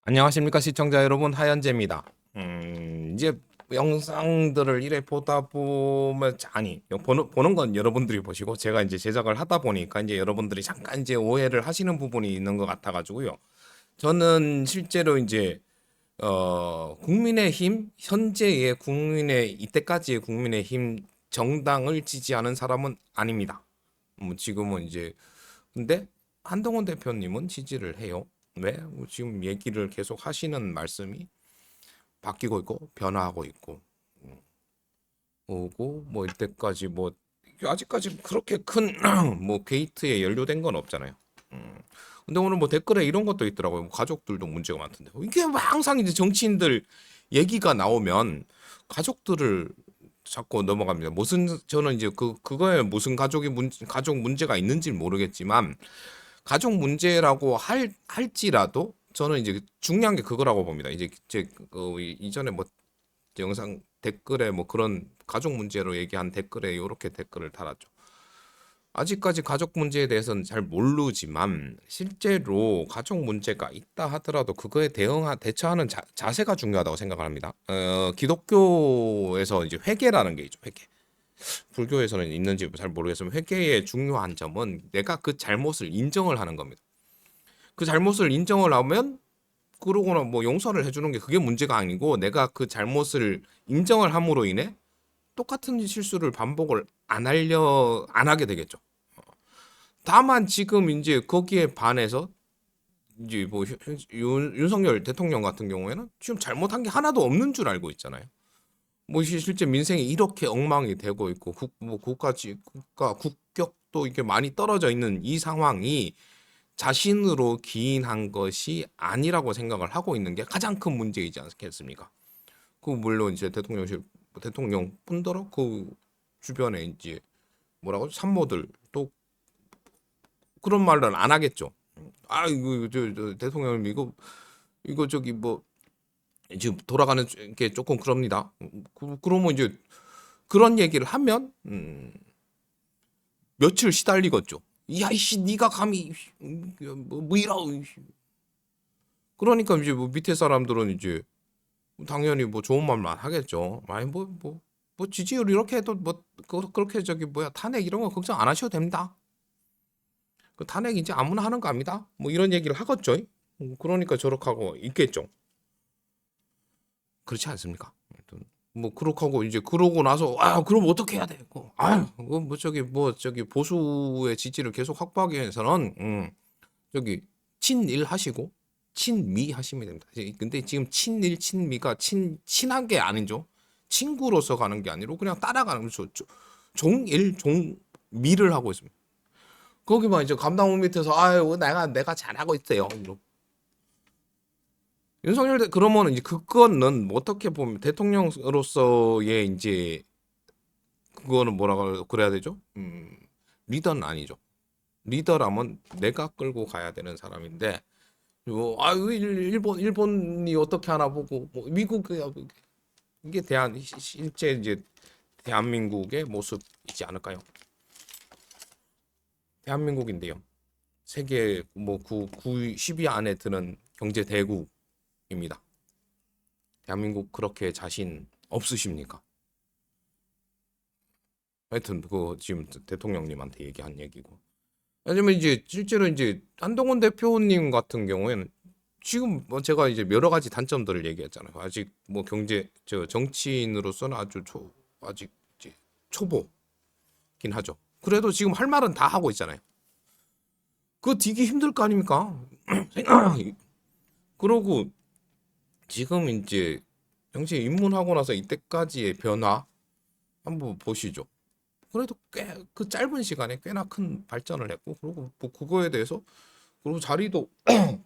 안녕하십니까 시청자 여러분, 하현재입니다. 이제 영상들을 이래 보다 보면 보는 건 여러분들이 보시고 제가 이제 제작을 하다 보니까 이제 여러분들이 잠깐 이제 오해를 하시는 부분이 있는 것 같아 가지고요. 저는 실제로 이제 국민의힘 현재의 국민의 이때까지의 국민의힘 정당을 지지하는 사람은 아닙니다. 지금은 이제 근데 한동훈 대표님은 지지를 해요. 왜? 지금 얘기를 계속 하시는 말씀이 바뀌고 있고 변화하고 있고 오고 뭐 이때까지 뭐 아직까지 그렇게 큰 뭐 게이트에 연루된 건 없잖아요. 음. 근데 오늘 뭐 댓글에 이런 것도 있더라고요. 뭐 가족들도 문제가 많던데. 이게 뭐 항상 이제 정치인들 얘기가 나오면 가족들을 자꾸 넘어갑니다. 무슨 저는 이제 그거에 무슨 가족 문제가 있는지 모르겠지만 가족 문제라고 할지라도 저는 이제 중요한 게 그거라고 봅니다. 이제 이전에 뭐 영상 댓글에 뭐 그런 가족 문제로 얘기한 댓글에 이렇게 댓글을 달았죠. 아직까지 가족 문제에 대해서는 잘 모르지만 실제로 가족 문제가 있다 하더라도 그거에 대처하는 자세가 중요하다고 생각을 합니다. 기독교에서 이제 회개라는 게 있죠. 회개. 불교에서는 있는지 잘 모르겠지만 회개의 중요한 점은 내가 그 잘못을 인정을 하는 겁니다. 그 잘못을 인정을 하면 그러거나 뭐 용서를 해주는 게 그게 문제가 아니고 내가 그 잘못을 인정을 함으로 인해 똑같은 실수를 반복을 안 하게 되겠죠. 다만 지금 이제 거기에 반해서 이제 뭐 윤석열 대통령 같은 경우에는 지금 잘못한 게 하나도 없는 줄 알고 있잖아요. 뭐 실제 민생이 이렇게 엉망이 되고 있고 뭐 국가 국격도 이게 많이 떨어져 있는 이 상황이 자신으로 기인한 것이 아니라고 생각을 하고 있는 게 가장 큰 문제이지 않겠습니까? 그 물론 이제 대통령뿐더러 그 주변에 이제 뭐라고 산모들 또 그런 말은 안 하겠죠. 아 이거 대통령님 이거 저기 뭐 지금 돌아가는 게 조금 그럽니다. 그러면 이제 그런 얘기를 하면 며칠 시달리겠죠. 야 이씨 네가 감히 뭐 이러 그러니까 이제 뭐 밑에 사람들은 이제 당연히 뭐 좋은 말만 하겠죠. 아니 뭐 지지율 이렇게 해도 뭐 그렇게 저기 뭐야 탄핵 이런 거 걱정 안 하셔도 됩니다. 그 탄핵 이제 아무나 하는 거 아니다. 뭐 이런 얘기를 하겠죠. 그러니까 저렇게 하고 있겠죠. 그렇지 않습니까? 뭐 그렇게 하고 이제 그러고 나서 아 그럼 어떻게 해야 돼? 아뭐 저기 보수의 지지를 계속 확보하기 위해서는 저기 친일 하시고 친미 하시면 됩니다. 근데 지금 친일 친미가 친한 게 아니죠. 친구로서 가는 게 아니고 그냥 따라가는 거죠. 종일 종미를 하고 있습니다. 거기만 이제 감당원 밑에서 아유 내가 잘하고 있어요. 그러면 이제 그거는 뭐 어떻게 보면 대통령으로서의 이제 그거는 뭐라고 그래야 되죠? 리더는 아니죠. 리더라면 내가 끌고 가야 되는 사람인데 일본이 어떻게 하나 보고 뭐 미국 이게 실제 이제 대한민국의 모습이지 않을까요? 대한민국인데요. 세계 뭐 10위 안에 드는 경제 대국입니다. 대한민국 그렇게 자신 없으십니까? 하여튼 그 지금 대통령님한테 얘기한 얘기고. 왜냐면 이제 실제로 이제 한동훈 대표님 같은 경우에는 지금 뭐 제가 이제 여러 가지 단점들을 얘기했잖아요. 아직 뭐 정치인으로서는 아직 이제 초보긴 하죠. 그래도 지금 할 말은 다 하고 있잖아요. 그거 되게 힘들 거 아닙니까? 그러고 지금 이제 정치에 입문하고 나서 이때까지의 변화 한번 보시죠. 그래도 꽤 그 짧은 시간에 꽤나 큰 발전을 했고 그리고 뭐 그거에 대해서 그리고 자리도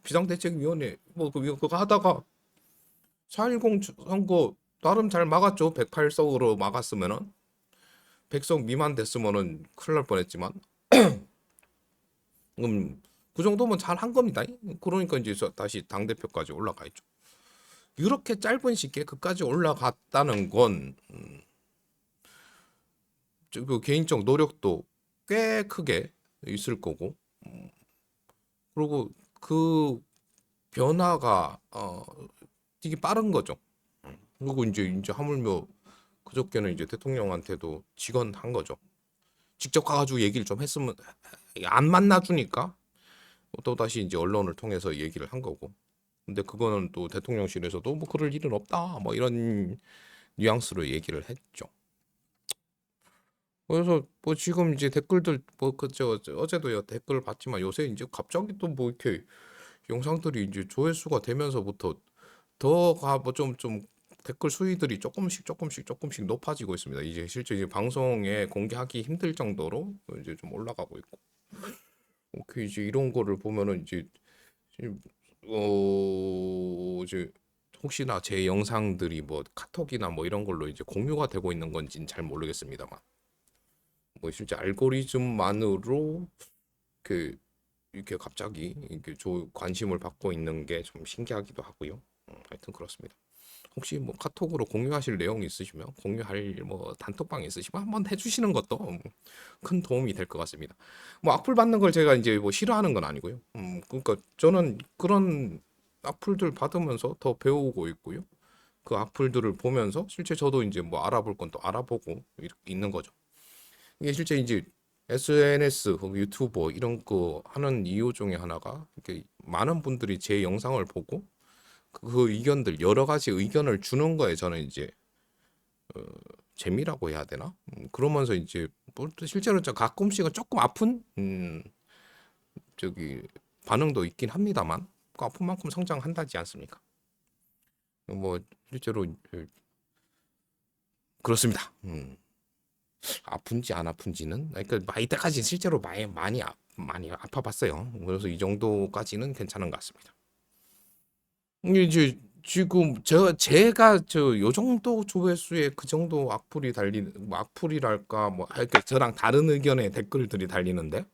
비상대책위원회 뭐 그거 하다가 4.10 선거 나름 잘 막았죠. 108석으로 막았으면은 100석 미만 됐으면은 큰일 날 뻔했지만 그 정도면 잘 한 겁니다. 그러니까 이제 다시 당 대표까지 올라가 있죠. 이렇게 짧은 시기에 그까지 올라갔다는 건 그 개인적 노력도 꽤 크게 있을 거고 그리고 그 변화가 되게 빠른 거죠. 그리고 이제 하물며 그저께는 이제 대통령한테도 직언한 거죠. 직접 가가지고 얘기를 좀 했으면 안 만나주니까 또 다시 이제 언론을 통해서 얘기를 한 거고. 근데 그거는 또 대통령실에서도 뭐 그럴 일은 없다 뭐 이런 뉘앙스로 얘기를 했죠. 그래서 뭐 지금 이제 댓글들 뭐 그저 어제도 댓글 봤지만 요새 이제 갑자기 또 뭐 이렇게 영상들이 이제 조회수가 되면서부터 더가 뭐 좀 댓글 수위들이 조금씩 높아지고 있습니다. 이제 실제 이제 방송에 공개하기 힘들 정도로 이제 좀 올라가고 있고. 오케이 이제 이런 거를 보면은 이제 이제 혹시나 제 영상들이 뭐 카톡이나 뭐 이런 걸로 이제 공유가 되고 있는 건지는 잘 모르겠습니다만 뭐 실제 알고리즘만으로 그 이렇게 갑자기 이렇게 관심을 받고 있는 게 좀 신기하기도 하고요. 하여튼 그렇습니다. 혹시 뭐 카톡으로 공유하실 내용이 있으시면 공유할 뭐 단톡방 있으시면 한번 해주시는 것도 큰 도움이 될 것 같습니다. 뭐 악플 받는 걸 제가 이제 뭐 싫어하는 건 아니고요. 그러니까 저는 그런 악플들 받으면서 더 배우고 있고요. 그 악플들을 보면서 실제 저도 이제 뭐 알아볼 건 또 알아보고 이렇게 있는 거죠. 이게 실제 이제 SNS 혹은 유튜버 이런 거 하는 이유 중에 하나가 이렇게 많은 분들이 제 영상을 보고 그 의견들 여러 가지 의견을 주는 거에 저는 이제 재미라고 해야 되나? 그러면서 이제 뭐또 실제로 가끔씩은 조금 아픈 저기 반응도 있긴 합니다만 그 아픈 만큼 성장한다지 않습니까? 뭐 실제로 그렇습니다. 아픈지 안 아픈지는 그러니까 이때까지 실제로 많이 아파봤어요. 그래서 이 정도까지는 괜찮은 것 같습니다. 이게 이제 지금 제가 저 요 정도 조회수에 그 정도 악플이 달리는 뭐 악플이랄까 뭐 이렇게 저랑 다른 의견의 댓글들이 달리는데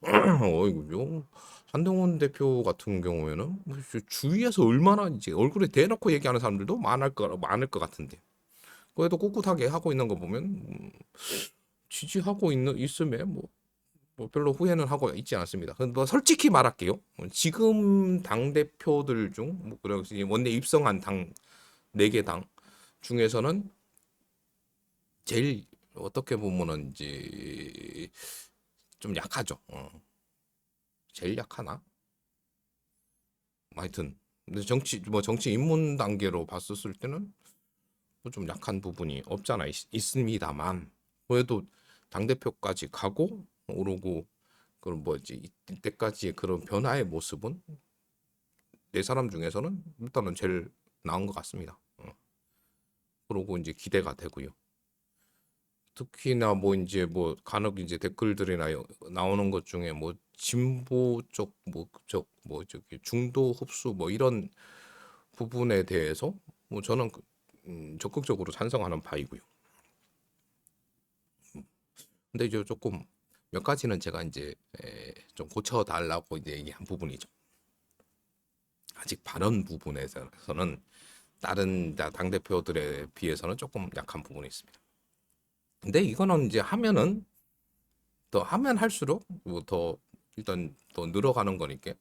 어이구요. 한동훈 대표 같은 경우에는 뭐 주위에서 얼마나 이제 얼굴에 대놓고 얘기하는 사람들도 많을 것 같은데 그래도 꿋꿋하게 하고 있는 거 보면 지지하고 있음에 뭐 별로 후회는 하고 있지 않습니다. 근데 뭐 솔직히 말할게요. 지금 당 대표들 중뭐 원내 입성한 당 4개 당 중에서는 제일 어떻게 보면은 이제 좀 약하죠. 제일 약하나? 하여튼 근데 정치 입문 단계로 봤었을 때는 뭐좀 약한 부분이 없잖아 있습니다만 그래도 당 대표까지 가고 오르고 그런 뭐지 이때까지의 그런 변화의 모습은 4사람 중에서는 일단은 제일 나은 것 같습니다. 그러고 이제 기대가 되고요. 특히나 뭐 이제 뭐 간혹 이제 댓글들이나 나오는 것 중에 뭐 진보 쪽 뭐 저기 중도 흡수 뭐 이런 부분에 대해서 뭐 저는 적극적으로 찬성하는 바이고요. 근데 이제 조금 몇 가지는 제가 이제 좀 고쳐달라고 이제 얘기한 부분이죠. 아직 발언 부분에서는 다른 당 대표들에 비해서는 조금 약한 부분이 있습니다. 근데 이거는 이제 하면은 더 하면 할수록 뭐더 일단 더 늘어가는 거니까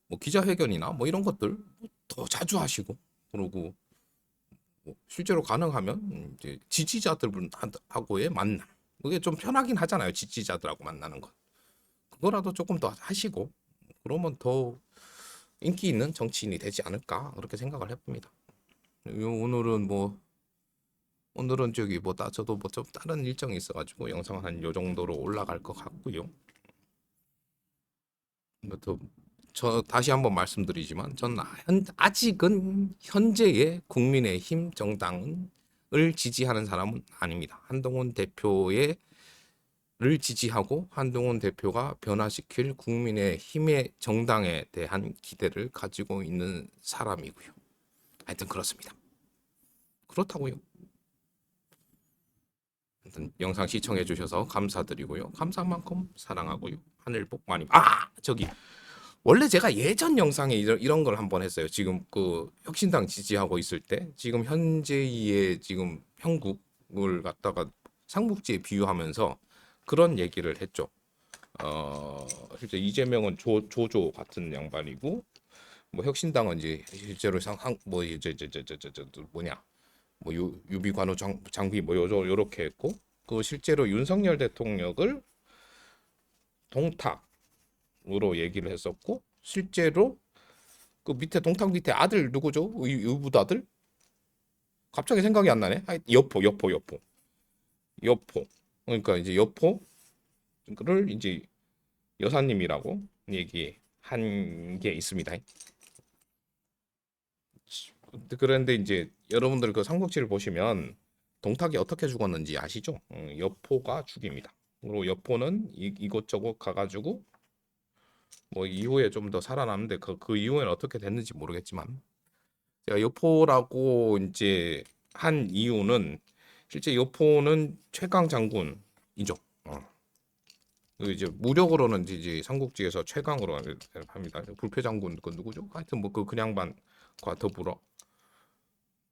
뭐 기자회견이나 뭐 이런 것들 더 자주 하시고 그러고 뭐 실제로 가능하면 이제 지지자들하고의 만남 그게 좀 편하긴 하잖아요. 지지자들하고 만나는 건 그거라도 조금 더 하시고 그러면 더 인기 있는 정치인이 되지 않을까 그렇게 생각을 해봅니다. 오늘은 저기 저도 뭐 좀 다른 일정이 있어가지고 영상 한 요 정도로 올라갈 것 같고요. 저 다시 한번 말씀드리지만 전 아직은 현재의 국민의힘 정당을 지지하는 사람은 아닙니다. 한동훈 대표의 를 지지하고 한동훈 대표가 변화시킬 국민의힘의 정당에 대한 기대를 가지고 있는 사람이고요. 하여튼 그렇습니다. 그렇다고요. 하여튼 영상 시청해 주셔서 감사드리고요. 감사한 만큼 사랑하고요. 하늘 복 많이. 저기 원래 제가 예전 영상에 이런 걸 한번 했어요. 지금 그 혁신당 지지하고 있을 때 지금 현재의 지금 형국을 갖다가 삼국지에 비유하면서 그런 얘기를 했죠. 실제 이재명은 조조 같은 양반이고 뭐 혁신당은 이제 실제로 상뭐 이제 뭐냐 뭐 유비 관우 장비 뭐 요렇게 했고 그 실제로 윤석열 대통령을 동탁으로 얘기를 했었고 실제로 그 밑에 동탁 밑에 아들 누구죠? 의붓 아들? 갑자기 생각이 안 나네. 여포. 그러니까 이제 여포를 이제 여사님이라고 얘기한 게 있습니다. 그런데 이제 여러분들 그 삼국지를 보시면 동탁이 어떻게 죽었는지 아시죠? 여포가 죽입니다. 그리고 여포는 이곳저곳 가가지고 뭐 이후에 좀 더 살아남는데 그 이후에는 어떻게 됐는지 모르겠지만 제가 여포라고 이제 한 이유는 실제 여포는 최강 장군이죠. 그 이제 무력으로는 이제 삼국지에서 최강으로 합니다. 불패 장군 그 누구죠? 하여튼 뭐 그 양반과 더불어.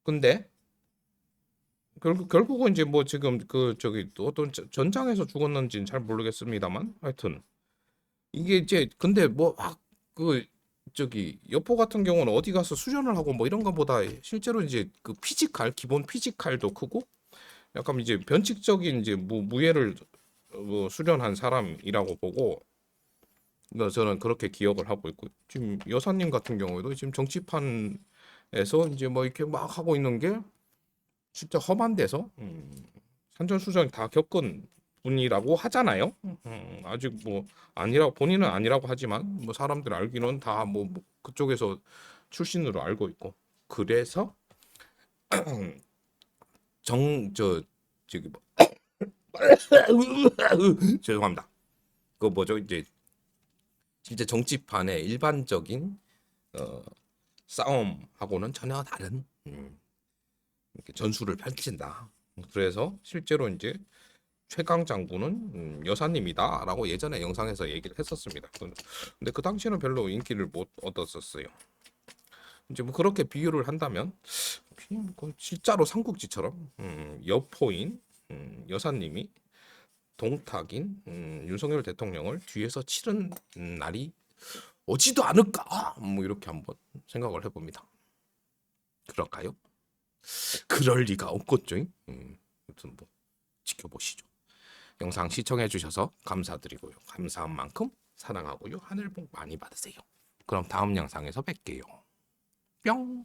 근데 결국은 이제 뭐 지금 그 저기 또 어떤 전장에서 죽었는지는 잘 모르겠습니다만 하여튼 이게 이제 근데 뭐 그 저기 여포 같은 경우는 어디 가서 수련을 하고 뭐 이런 것보다 실제로 이제 그 피지컬 기본 피지컬도 크고 약간 이제 변칙적인 이제 무예를 수련한 사람이라고 보고 저는 그렇게 기억을 하고 있고 지금 여사님 같은 경우에도 지금 정치판에서 이제 뭐 이렇게 막 하고 있는 게 진짜 험한 데서 산전수전 다 겪은 분이라고 하잖아요. 아직 뭐 아니라 본인은 아니라고 하지만 뭐 사람들 알기로는 다 뭐 그쪽에서 출신으로 알고 있고 그래서 저 저기 뭐 죄송합니다. 그 뭐죠 이제 진짜 정치판의 일반적인 어, 싸움하고는 전혀 다른 이렇게 전술을 펼친다. 그래서 실제로 이제 최강 장군은 여사님이다라고 예전에 영상에서 얘기를 했었습니다. 근데 그 당시에는 별로 인기를 못 얻었었어요. 이제 뭐 그렇게 비유를 한다면 그냥 진짜로 삼국지처럼 여포인 여사님이 동탁인 윤석열 대통령을 뒤에서 치른 날이 오지도 않을까? 뭐 이렇게 한번 생각을 해봅니다. 그럴까요? 그럴 리가 없겠죠. 아무튼 뭐 지켜보시죠. 영상 시청해 주셔서 감사드리고요. 감사한 만큼 사랑하고요. 하늘 복 많이 받으세요. 그럼 다음 영상에서 뵐게요. 뿅.